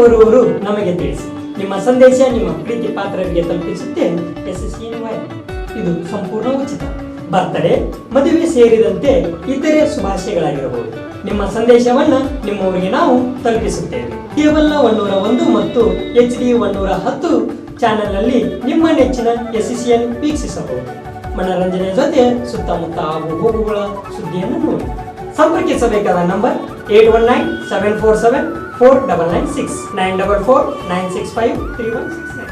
ಕೋರುವವರು ನಮಗೆ ತಿಳಿಸಿ. ನಿಮ್ಮ ಸಂದೇಶ ನಿಮ್ಮ ಪ್ರೀತಿ ಪಾತ್ರರಿಗೆ ತಲುಪಿಸುತ್ತೆ SSN ವೈರ್. ಇದು ಸಂಪೂರ್ಣ ಉಚಿತ. ಬರ್ತಡೇ, ಮದುವೆ ಸೇರಿದಂತೆ ಇತರೆ ಶುಭಾಶಯಗಳಾಗಿರಬಹುದು. ನಿಮ್ಮ ಸಂದೇಶವನ್ನ ನಿಮ್ಮವರಿಗೆ ನಾವು ತಲುಪಿಸುತ್ತೇವೆ. ಕೇವಲ 101 ಮತ್ತು HD 110 ಚಾನೆಲ್ನಲ್ಲಿ ನಿಮ್ಮ ನೆಚ್ಚಿನ SSN ವೀಕ್ಷಿಸಬಹುದು. ಮನರಂಜನೆ ಜೊತೆ ಸುತ್ತಮುತ್ತ ಆಗು ಹೋಗುಗಳ ಸುದ್ದಿಯನ್ನು ನೋಡಿ. ಸಂಪರ್ಕಿಸಬೇಕಾದ ನಂಬರ್ 8197474996 944965316.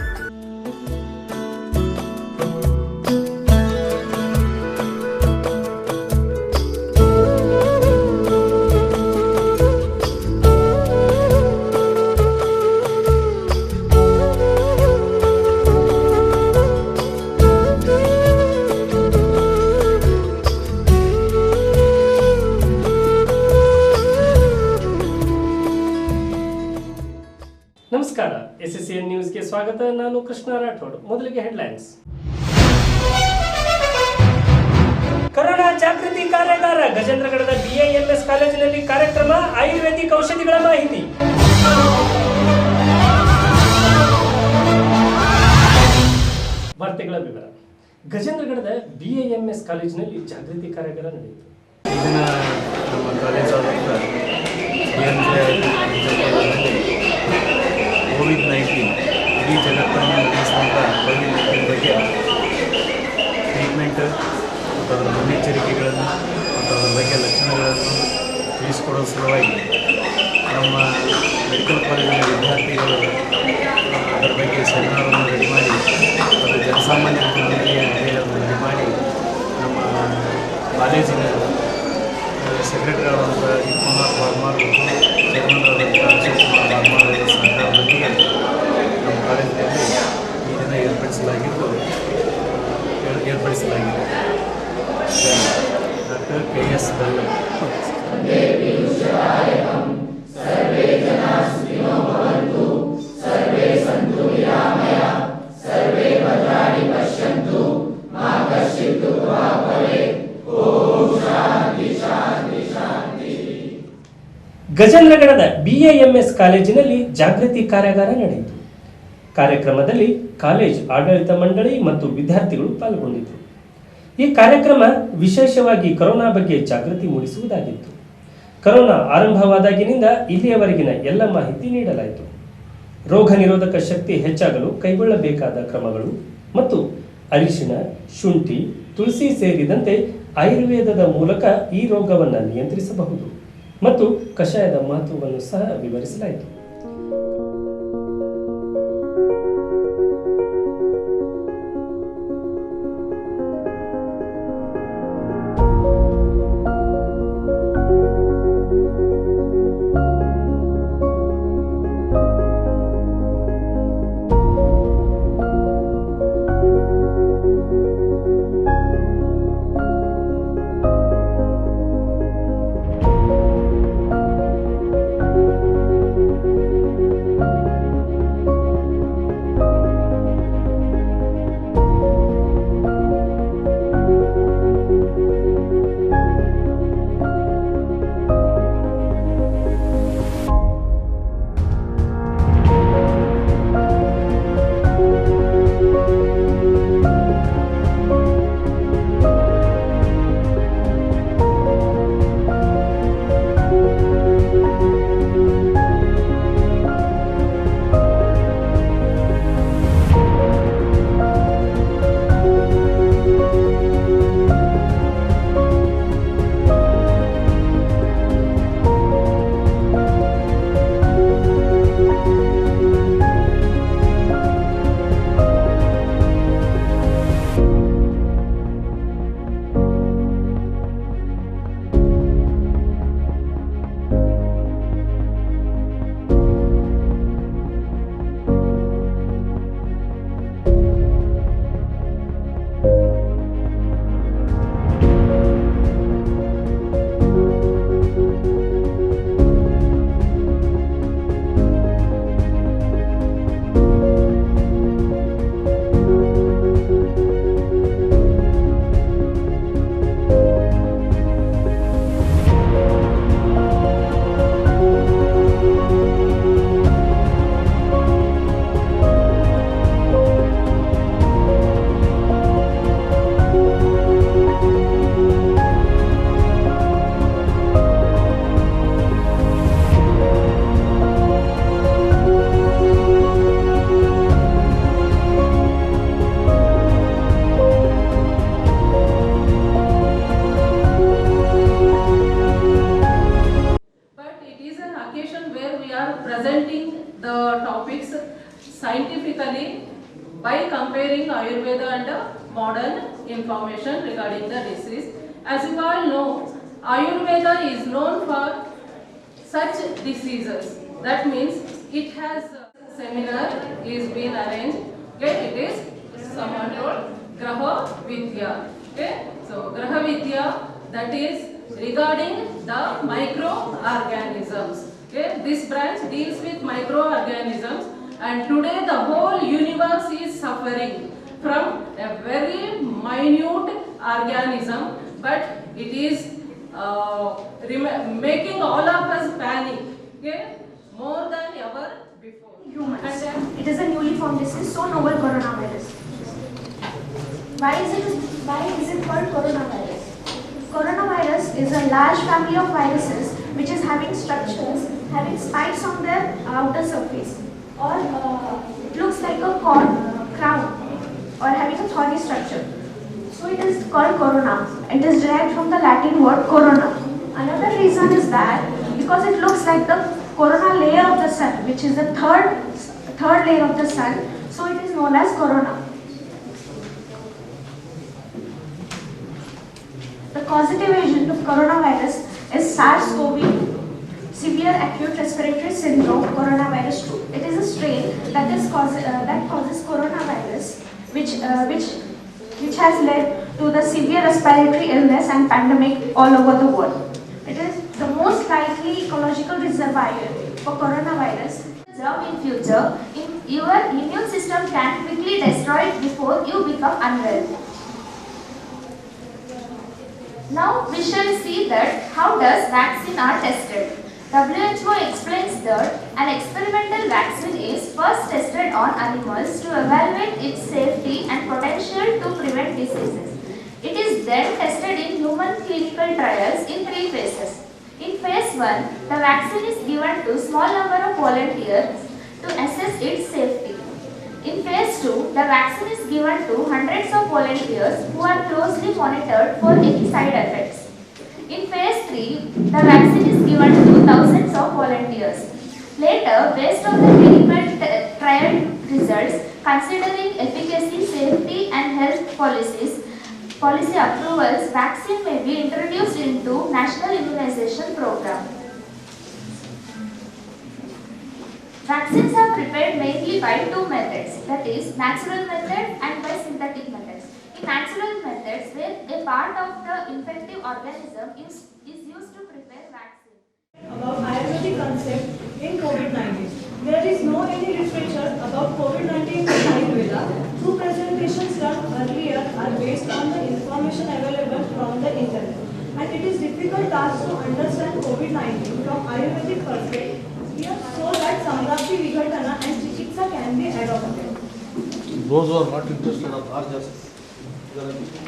ನಮಸ್ಕಾರ, SSN ನ್ಯೂಸ್ಗೆ ಸ್ವಾಗತ. ನಾನು ಕೃಷ್ಣ ರಾಠೋಡ್. ಮೊದಲಿಗೆ ಹೆಡ್ಲೈನ್ಸ್. ಕರೋನಾ ಜಾಗೃತಿ ಕಾರ್ಯಾಗಾರ ಗಜೇಂದ್ರಗಢದ BIMS ಕಾಲೇಜಿನಲ್ಲಿ ಕಾರ್ಯಕ್ರಮ. ಆಯುರ್ವೇದಿಕ್ ಔಷಧಿಗಳ ಮಾಹಿತಿ. ವಾರ್ತೆಗಳ ವಿವರ. ಗಜೇಂದ್ರಗಢದ BIMS ಕಾಲೇಜಿನಲ್ಲಿ ಜಾಗೃತಿ ಕಾರ್ಯಾಗಾರ ನಡೆಯಿತು. ನಮ್ಮ ಕಾಲೇಜಾದ COVID-19 ಇಡೀ ಜಗತ್ತನ್ನು ನಡೆಸಿದಂಥ COVID-19 ಬಗ್ಗೆ ಟ್ರೀಟ್ಮೆಂಟ್ ಮತ್ತು ಅದರ ಮುನ್ನೆಚ್ಚರಿಕೆಗಳನ್ನು ಮತ್ತು ಅದರ ಬಗ್ಗೆ ಲಕ್ಷಣಗಳನ್ನು ತಿಳಿಸಿಕೊಡೋ ಸಲುವಾಗಿ ನಮ್ಮ ಮೆಡಿಕಲ್ ಕಾಲೇಜಿನ ವಿದ್ಯಾರ್ಥಿಗಳು ಅದರ ಬಗ್ಗೆ ಸೆಮಿನಾರನ್ನು ರೆಡಿ ಮಾಡಿ ಅದು ಜನಸಾಮಾನ್ಯರ ಜನರಿಗೆ ಅದನ್ನು ರೆಡಿ ಮಾಡಿ ನಮ್ಮ ಕಾಲೇಜಿನ ಸೆಕ್ರೆಟರಿಯಾದಂಥ ಕುಮಾರ್ ಬಾಗ್ಮಾರ್ ಮತ್ತು ಚೇರ್ಮನ್ರಾದಂಥ ಶಿವಕುಮಾರ್ ಬಾಗ್ಮಾರ್ ಅವರ ಸಹಕಾರದೊಂದಿಗೆ ನಮ್ಮ ಕಾಲೇಜಿನಲ್ಲಿ ಈ ದಿನ ಏರ್ಪಡಿಸಲಾಗಿದೆ. ಡಾಕ್ಟರ್ KS ಬೆಲ್ಲ. ಗಜೇಂದ್ರಗಢದ BIMS ಕಾಲೇಜಿನಲ್ಲಿ ಜಾಗೃತಿ ಕಾರ್ಯಾಗಾರ ನಡೆಯಿತು. ಕಾರ್ಯಕ್ರಮದಲ್ಲಿ ಕಾಲೇಜ್ ಆಡಳಿತ ಮಂಡಳಿ ಮತ್ತು ವಿದ್ಯಾರ್ಥಿಗಳು ಪಾಲ್ಗೊಂಡಿದ್ದರು. ಈ ಕಾರ್ಯಕ್ರಮ ವಿಶೇಷವಾಗಿ ಕರೋನಾ ಬಗ್ಗೆ ಜಾಗೃತಿ ಮೂಡಿಸುವುದಾಗಿತ್ತು. ಕರೋನಾ ಆರಂಭವಾದಾಗಿನಿಂದ ಇಲ್ಲಿಯವರೆಗಿನ ಎಲ್ಲ ಮಾಹಿತಿ ನೀಡಲಾಯಿತು. ರೋಗ ನಿರೋಧಕ ಶಕ್ತಿ ಹೆಚ್ಚಾಗಲು ಕೈಗೊಳ್ಳಬೇಕಾದ ಕ್ರಮಗಳು ಮತ್ತು ಅರಿಶಿಣ, ಶುಂಠಿ, ತುಳಸಿ ಸೇರಿದಂತೆ ಆಯುರ್ವೇದದ ಮೂಲಕ ಈ ರೋಗವನ್ನು ನಿಯಂತ್ರಿಸಬಹುದು ಮತ್ತು ಕಷಾಯದ ಮಹತ್ವವನ್ನು ಸಹ ವಿವರಿಸಲಾಯಿತು. topics scientifically by comparing Ayurveda and modern information regarding the disease. As you all know, Ayurveda is known for such diseases. That means it has a seminar is being arranged. Okay, it is someone told Graha Vidya. Okay, so Graha Vidya, that is regarding the microorganisms. Okay, this branch deals with microorganisms, and today the whole universe is suffering from a very minute organism, but it is making all of us panic, okay, more than ever before. Humans. And then It is a newly formed disease, so novel coronavirus. Why is it called coronavirus? Coronavirus is a large family of viruses which is having structures, having spikes on their outer surface, or it looks like a crown, or having a thorny structure. So it is called corona. It is derived from the Latin word corona. Another reason is that because it looks like the corona layer of the sun, which is the third layer of the sun, so it is known as corona. The causative agent of coronavirus is SARS-CoV, severe acute respiratory syndrome, coronavirus 2. It is a strain that causes coronavirus, which has led to the severe respiratory illness and pandemic all over the world. It is the most likely ecological reservoir for coronavirus. Observe in future, your immune system can quickly destroy it before you become unwell. Now we shall see that how does vaccine are tested. WHO explains that an experimental vaccine is first tested on animals to evaluate its safety and potential to prevent diseases. It is then tested in human clinical trials in 3 phases. In phase 1, the vaccine is given to small number of volunteers to assess its safety. In phase 2, the vaccine is given to hundreds of volunteers who are closely monitored for any side effects. In phase 3, the vaccine is given to thousands of volunteers. Later, based on the clinical trial results, considering efficacy, safety and health policy approvals, vaccine may be introduced into national immunization program. Vaccines are prepared mainly by 2 methods, that is natural method and by synthetic methods. In natural methods, where a part of the infective organism is used to prepare vaccine. About Ayurvedic concept in COVID-19. There is no any literature about COVID-19 in Ayurveda. 2 presentations done earlier are based on the information available from the internet. And it is difficult task to understand COVID-19 from Ayurvedic perspective here, so that Samrapti Vighatana and Chikitsa can be adopted. Those who are not interested are just.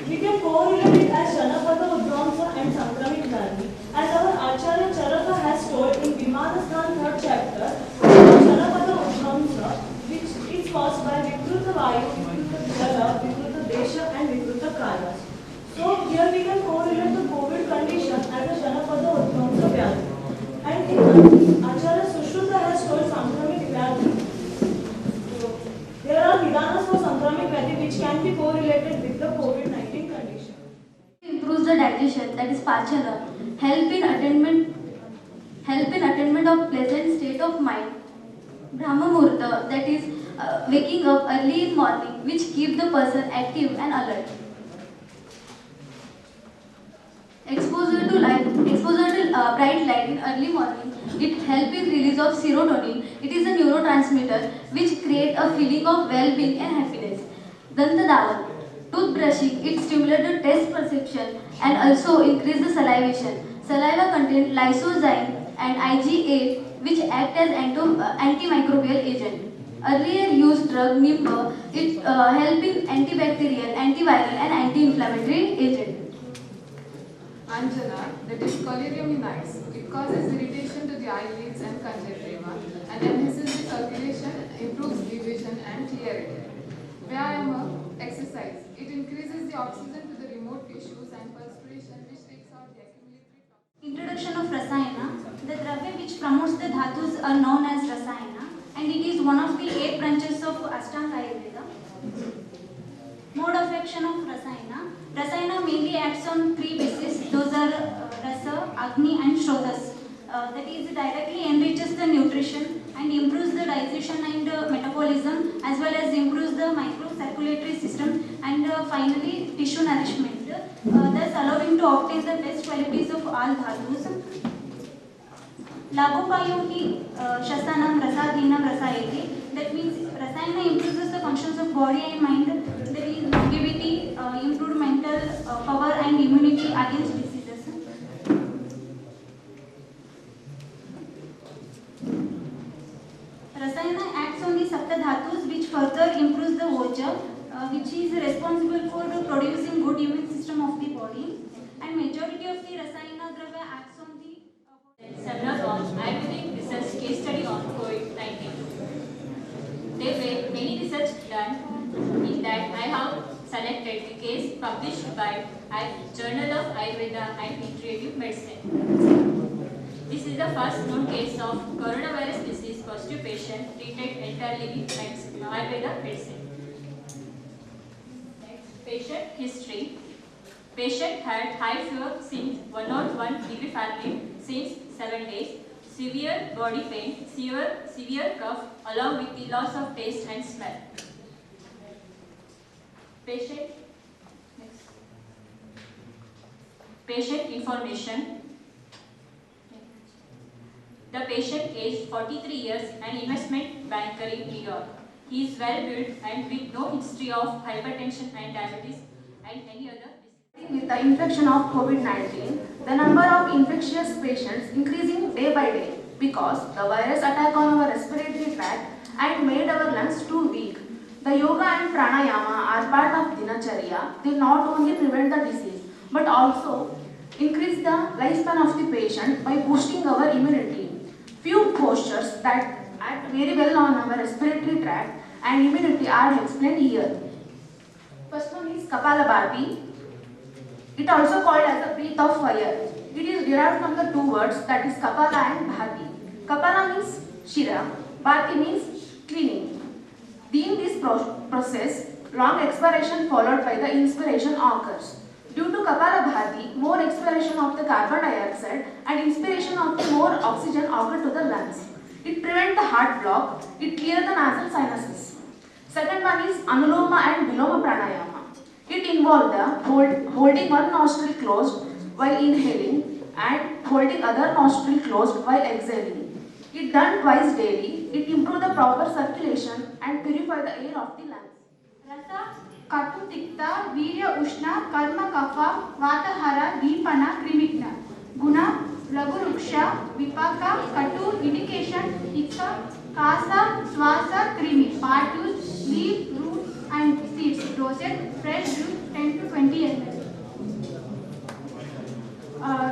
We can correlate it as Janapada Udvamsa and Sankramit Dharmi. As our Acharya Charaka has told in Vimanasthan 3rd chapter, Janapada Udvamsa, which is caused by Vikruta Vayu, Vikruta Jala, Vikruta Desha and Vikruta Kalas. So here we can correlate the COVID condition as a Janapada Udvamsa Vyadhi. And in Acharya Sushruta has told Sankramit Vyadhi. There are Nidanas for Sankramit Vyadhi which can be correlated with the COVID-19 condition. Improves the digestion, that is Pachana, help in attainment of pleasant state of mind. Brahma Muhurta, that is waking up early in morning, which keeps the person active and alert. Exposure to bright light in early morning, it helps in release of serotonin. It is a neurotransmitter which creates a feeling of well-being and happiness. Danta Dawan, toothbrushing, it stimulates the taste perception and also increase the salivation. Saliva contains lysozyme and IgA, which act as antimicrobial agent. Earlier used drug Nimba, it help in antibacterial, antiviral and anti-inflammatory agent. Anjana, that is collyrium nice. It causes irritation to the eyelids and conjunctiva and enhances the circulation, improves vision and clarity. Vyayama, exercise. It increases the oxygen to the remote tissues and perspiration, which takes out the accumulatory toxins. Introduction of Rasayana. The dravya which promotes the dhatus are known as Rasayana, and it is one of the 8 branches of Ashtanga Ayurveda. Mode of action of Rasayana. Rasayana mainly acts on 3 bases. Those are Rasa, Agni and Shrotas. That is, directly enriches the nutrition and improves the digestion and metabolism, as well as improves the microcirculatory system, and finally tissue nourishment, thus allowing to obtain the best qualities of all dhatus. Lagopayo hi shastanam rasadhinam rasayate. That means Rasayana improves the functions of body and mind. That is longevity, improved mental power and immunity against diseases. Rasayana acts on the Sapta Dhatus, which further improves the Oja, which is responsible for producing good immune system of the body. And majority of the Rasayana Dravya acts on the several on Ayurvedic research case study on COVID-19. There were many research done. In that, I have selected the case published by Journal of Ayurveda and Integrative Medicine. This is the first known case of coronavirus disease positive patient treated entirely with Ayurveda medicine. Next, patient history. Patient had high fever since 101 degree Fahrenheit since 7 days, severe body pain, severe cough, along with the loss of taste and smell. Patient information. The patient aged 43 years and investment banker in New York. He is well built and with no history of hypertension and diabetes and any other disease. With the infection of COVID-19, the number of infectious patients increasing day by day because the virus attack on our respiratory tract and made our lungs too weak. The yoga and pranayama are part of dinacharya. They not only prevent the disease but also increase the lifespan of the patient by boosting our immunity. Few postures that act very well on our respiratory tract and immunity are explained here. First one is Kapalabhati. It also called as the breath of fire. It is derived from the 2 words, that is Kapala and Bhati. Kapala means Shira, Bhati means cleaning. In this process, long expiration followed by the inspiration occurs. Due to Kapalabhati, more expiration of the carbon dioxide and inspiration of the more oxygen occur to the lungs. It prevents the heart block, it clears the nasal sinuses. Second one is Anuloma and Viloma Pranayama. It involves the holding one nostril closed while inhaling and holding other nostril closed while exhaling. It done twice daily. It improves the proper circulation and purify the air of the lungs. Rasa, Katu Tikta, Virya Ushna, Karma Kapha, Vatahara, Deepana, Krimigna. Guna, Lagu Ruksha, Vipaka, Katu, Indication, Ikka, Kasa, Swasa, Krimi. Part use, leaf, root and seeds. Dosage, fresh juice 10 to 20 ml.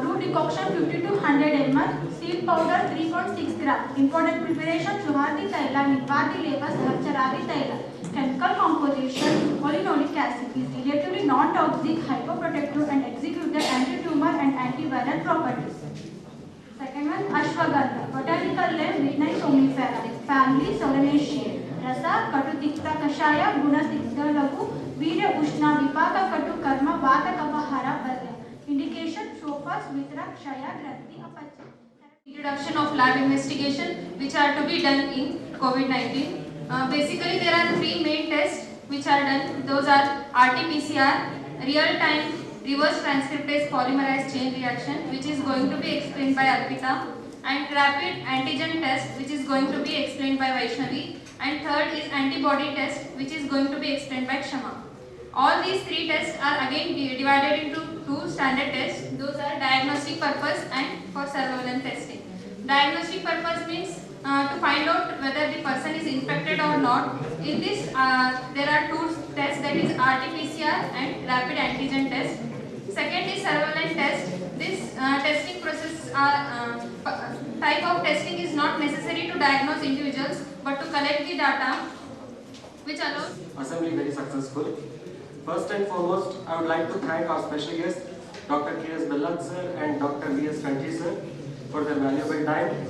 Root decoction 50 to 100 ml. Seed powder 3.6 gram. Important preparation, Suhati Taila, Nipati Levas, Harcharari Taila. Chemical composition, polinolic acid is relatively non-toxic, hyperprotective and executed anti-tumor and antiviral properties. Second one, Ashwagandha. Botanical name, Midnight Omnifera. Family, Solanaceae. Rasa, Katu Tikta Kashaya, Guna Tikta Lagu, Virya Ushna, Vipaka Katu Karma, Vata Kapahara Balya. Indication, Sophas, Mitra, Kshaya, Granthi, Apacha. Introduction of lab investigation which are to be done in COVID-19. Basically, there are 3 main tests which are done. Those are RT-PCR, real-time reverse transcriptase polymerase chain reaction, which is going to be explained by Arpita, and rapid antigen test, which is going to be explained by Vaishnavi, and third is antibody test, which is going to be explained by Kshama. All these 3 tests are again divided into 2 standard tests. Those are diagnostic purpose and for surveillance testing. Diagnostic purpose means to find out whether the person is infected or not. In this, there are 2 tests, that is RT-PCR and rapid antigen test. Second is surveillance test. This testing process type of testing is not necessary to diagnose individuals but to collect the data which allows. Assembly very successful. First and foremost, I would like to thank our special guests, Dr. K.S. Bellat sir and Dr. V.S. Kanji sir, for their valuable time.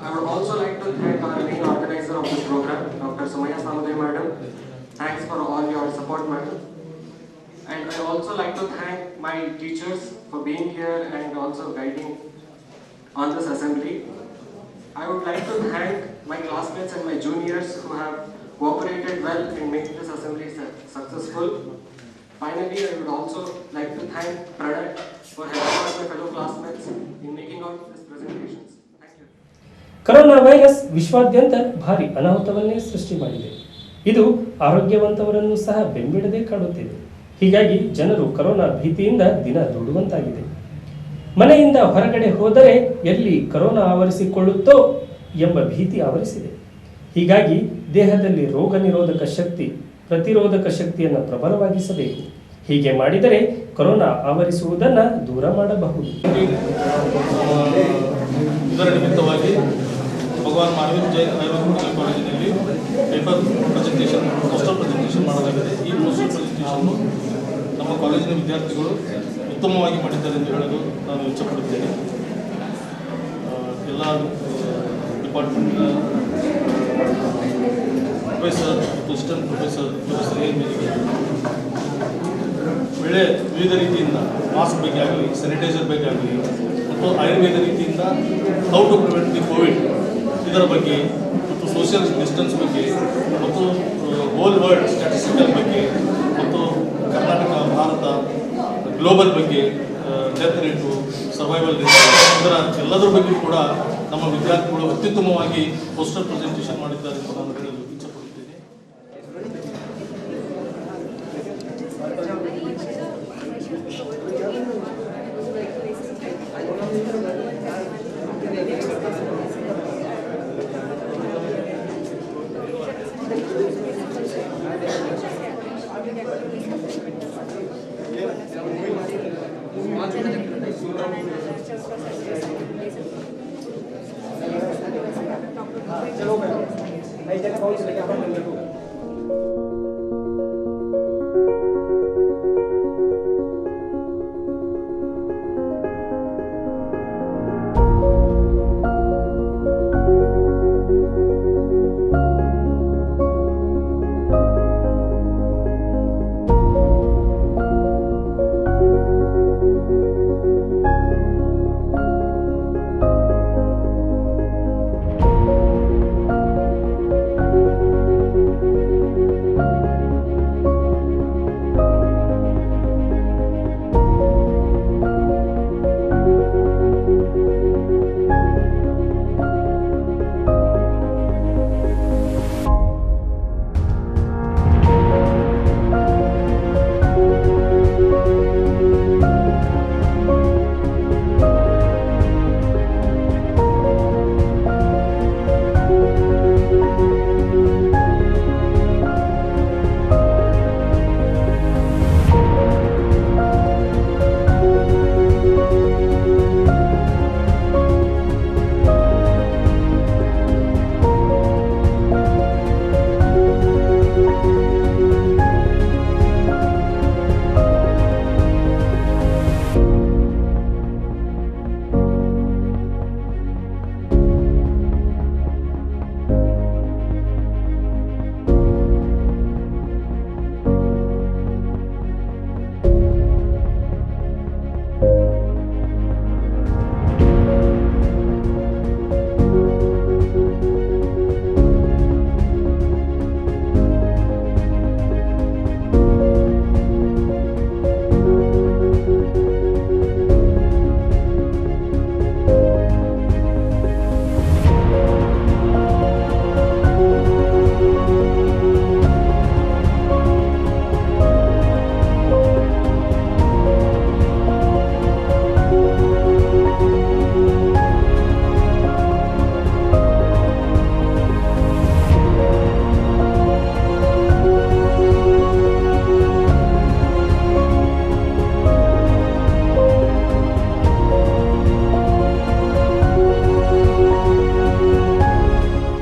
I would also like to thank our main organizer of this program, Dr. Sumaya Samuday Madam. Thanks for all your support, madam. And I also like to thank my teachers for being here and also guiding on this assembly. I would like to thank my classmates and my juniors who have cooperated well in making this assembly successful. Finally, I would also like to thank Pranay for helping out my fellow classmates in making out these presentations. Thank you. Corona virus ವಿಶ್ವಾದ್ಯಂತ ಭಾರಿ ಅನಾಹುತವನ್ನೇ ಸೃಷ್ಟಿ ಮಾಡಿದೆ. ಇದು ಆರೋಗ್ಯವಂತವರನ್ನು ಸಹ ಬೆಂಬಿಡದೆ ಕಾಡುತ್ತಿದೆ. ಹೀಗಾಗಿ ಜನರು corona ಭೀತಿಯಿಂದ ದಿನ ದೂಡುವಂತಾಗಿದೆ. ಮನೆಯಿಂದ ಹೊರಗಡೆ ಹೋದರೆ ಎಲ್ಲಿ ಕೊರೋನಾ ಆವರಿಸಿಕೊಳ್ಳುತ್ತೋ ಎಂಬ ಭೀತಿ ಆವರಿಸಿದೆ. ಹೀಗಾಗಿ ದೇಹದಲ್ಲಿ ರೋಗ ನಿರೋಧಕ ಶಕ್ತಿ, ಪ್ರತಿರೋಧಕ ಶಕ್ತಿಯನ್ನು ಪ್ರಬಲವಾಗಿಸಬೇಕು. ಹೀಗೆ ಮಾಡಿದರೆ ಕೊರೋನಾ ಆವರಿಸುವುದನ್ನು ದೂರ ಮಾಡಬಹುದು. ಇದರ ನಿಮಿತ್ತವಾಗಿ ಭಗವಾನ್ ಮಹಾವೀರ್ ಜೈನ್ ಆಯುರ್ವೇದ ಮೆಡಿಕಲ್ ಕಾಲೇಜಿನಲ್ಲಿ ಪೇಪರ್ ಪ್ರೆಸೆಂಟೇಷನ್, ಪೋಸ್ಟರ್ ಪ್ರೆಸೆಂಟೇಷನ್ ಮಾಡಲಾಗಿದೆ. ಈ ಪೋಸ್ಟರ್ ಪ್ರೆಸೆಂಟೇಷನ್ನು ನಮ್ಮ ಕಾಲೇಜಿನ ವಿದ್ಯಾರ್ಥಿಗಳು ಉತ್ತಮವಾಗಿ ಮಾಡಿದ್ದಾರೆ ಎಂದು ಹೇಳಲು ನಾನು ಇಚ್ಛಪಡುತ್ತೇನೆ. ಎಲ್ಲ ಡಿಪಾರ್ಟ್ಮೆಂಟ್ನ ಪ್ರೊಫೆಸರ್, ಅಸಿಸ್ಟೆಂಟ್ ಪ್ರೊಫೆಸರ್ ಒಳ್ಳೆ ವಿವಿಧ ರೀತಿಯಿಂದ ಮಾಸ್ಕ್ ಬಗ್ಗೆ ಆಗಲಿ, ಸ್ಯಾನಿಟೈಸರ್ ಬಗ್ಗೆ ಆಗಲಿ ಮತ್ತು ಆಯುರ್ವೇದ ರೀತಿಯಿಂದ how to prevent the COVID ಇದರ ಬಗ್ಗೆ ಮತ್ತು ಸೋಷಿಯಲ್ ಡಿಸ್ಟೆನ್ಸ್ ಬಗ್ಗೆ ಮತ್ತು ಹೋಲ್ ವರ್ಲ್ಡ್ ಸ್ಟ್ಯಾಟಿಸ್ಟಿಕಲ್ ಬಗ್ಗೆ ಮತ್ತು ಕರ್ನಾಟಕ, ಭಾರತ, ಗ್ಲೋಬಲ್ ಬಗ್ಗೆ, ಡೆತ್ ರೇಟು, ಸರ್ವೈವಲ್ ರೇಟ್ ಇದರ ಎಲ್ಲದರ ಬಗ್ಗೆ ಕೂಡ ನಮ್ಮ ವಿದ್ಯಾರ್ಥಿಗಳು ಅತ್ಯುತ್ತಮವಾಗಿ ಪೋಸ್ಟರ್ ಪ್ರೆಸೆಂಟೇಷನ್ ಮಾಡಿದ್ದಾರೆ ಎಂದು ನಾನು ಹೇಳಲು ಇಚ್ಛಪಡುತ್ತೇನೆ.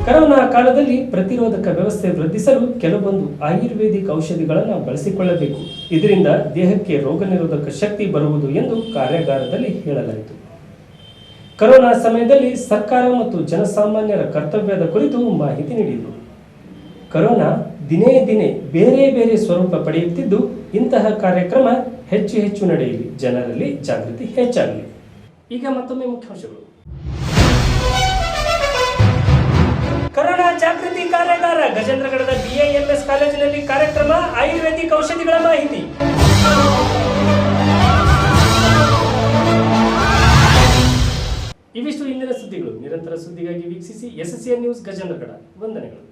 ಕೊರೋನಾ ಕಾಲದಲ್ಲಿ ಪ್ರತಿರೋಧಕ ವ್ಯವಸ್ಥೆ ವೃದ್ಧಿಸಲು ಕೆಲವೊಂದು ಆಯುರ್ವೇದಿಕ್ ಔಷಧಿಗಳನ್ನು ಬಳಸಿಕೊಳ್ಳಬೇಕು. ಇದರಿಂದ ದೇಹಕ್ಕೆ ರೋಗ ನಿರೋಧಕ ಶಕ್ತಿ ಬರುವುದು ಎಂದು ಕಾರ್ಯಾಗಾರದಲ್ಲಿ ಹೇಳಲಾಯಿತು. ಕೊರೋನಾ ಸಮಯದಲ್ಲಿ ಸರ್ಕಾರ ಮತ್ತು ಜನಸಾಮಾನ್ಯರ ಕರ್ತವ್ಯದ ಕುರಿತು ಮಾಹಿತಿ ನೀಡಿದರು. ಕೊರೋನಾ ದಿನೇ ದಿನೇ ಬೇರೆ ಬೇರೆ ಸ್ವರೂಪ ಪಡೆಯುತ್ತಿದ್ದು ಇಂತಹ ಕಾರ್ಯಕ್ರಮ ಹೆಚ್ಚು ಹೆಚ್ಚು ನಡೆಯಲಿ, ಜನರಲ್ಲಿ ಜಾಗೃತಿ ಹೆಚ್ಚಾಗಲಿ. ಈಗ ಮತ್ತೊಮ್ಮೆ ಮುಖ್ಯಾಂಶಗಳು. ಕೊರೋನಾ ಜಾಗೃತಿ ಕಾರ್ಯಾಗಾರ ಗಜೇಂದ್ರಗಢದ BIMS ಕಾಲೇಜಿನಲ್ಲಿ ಕಾರ್ಯಕ್ರಮ, ಆಯುರ್ವೇದಿಕ್ ಔಷಧಿಗಳ ಮಾಹಿತಿ. ಇವಿಷ್ಟು ಇಂದಿನ ಸುದ್ದಿಗಳು. ನಿರಂತರ ಸುದ್ದಿಗಾಗಿ ವೀಕ್ಷಿಸಿ SSN ನ್ಯೂಸ್ ಗಜೇಂದ್ರಗಢ. ವಂದನೆಗಳು.